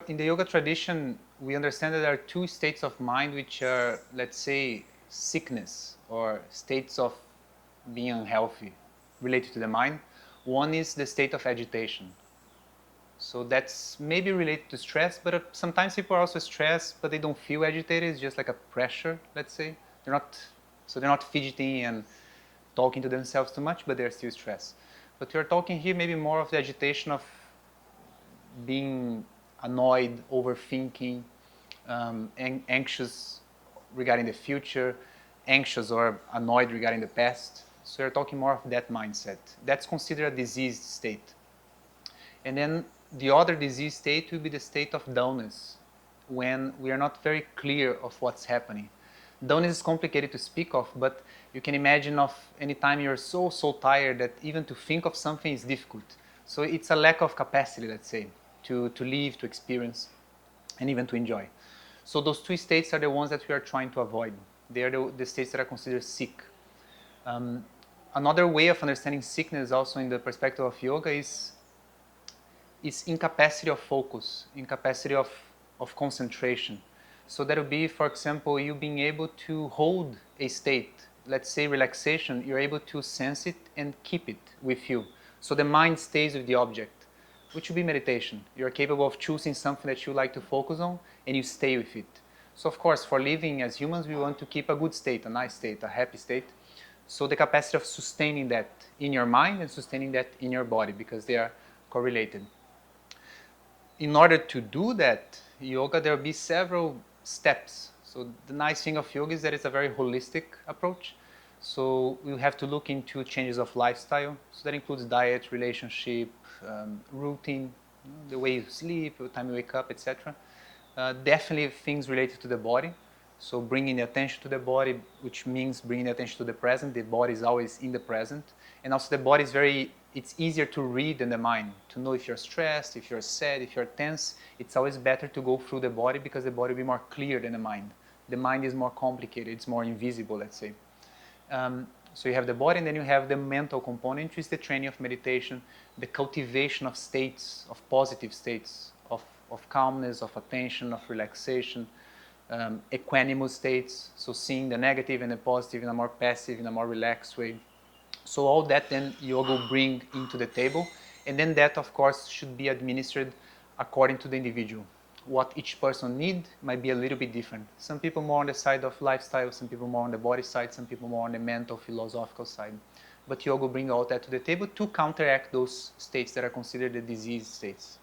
in the yoga tradition, we understand that there are two states of mind which are, let's say, sickness or states of being unhealthy related to the mind. One is the state of agitation. So that's maybe related to stress, but sometimes people are also stressed, but they don't feel agitated. It's just like a pressure, let's say. They're not fidgeting and talking to themselves too much, but they're still stressed. But we're talking here maybe more of the agitation of being annoyed, overthinking, anxious regarding the future, anxious or annoyed regarding the past. So we're talking more of that mindset. That's considered a diseased state. And then the other disease state will be the state of dullness, when we are not very clear of what's happening. Dullness is complicated to speak of, but you can imagine of any time you're so tired that even to think of something is difficult. So it's a lack of capacity, let's say, to live, to experience, and even to enjoy. So those two states are the ones that we are trying to avoid. They are the states that are considered sick. Another way of understanding sickness also in the perspective of yoga is incapacity of focus, incapacity of concentration. So that would be, for example, you being able to hold a state, let's say relaxation, you're able to sense it and keep it with you. So the mind stays with the object, which would be meditation. You're capable of choosing something that you like to focus on and you stay with it. So of course, for living as humans, we want to keep a good state, a nice state, a happy state. So the capacity of sustaining that in your mind and sustaining that in your body, because they are correlated. In order to do that, yoga, there will be several steps. So the nice thing of yoga is that it's a very holistic approach. So we have to look into changes of lifestyle. So that includes diet, relationship, routine, the way you sleep, the time you wake up, etc. Definitely things related to the body. So bringing the attention to the body, which means bringing the attention to the present. The body is always in the present. And also the body is it's easier to read than the mind. To know if you're stressed, if you're sad, if you're tense, it's always better to go through the body because the body will be more clear than the mind. The mind is more complicated, it's more invisible, let's say. So you have the body, and then you have the mental component, which is the training of meditation, the cultivation of states, of positive states, of calmness, of attention, of relaxation, equanimous states, so seeing the negative and the positive in a more passive, in a more relaxed way. So all that then yoga will bring into the table, and then that of course should be administered according to the individual. What each person needs might be a little bit different. Some people more on the side of lifestyle, some people more on the body side, some people more on the mental, philosophical side. But yoga will bring all that to the table to counteract those states that are considered the disease states.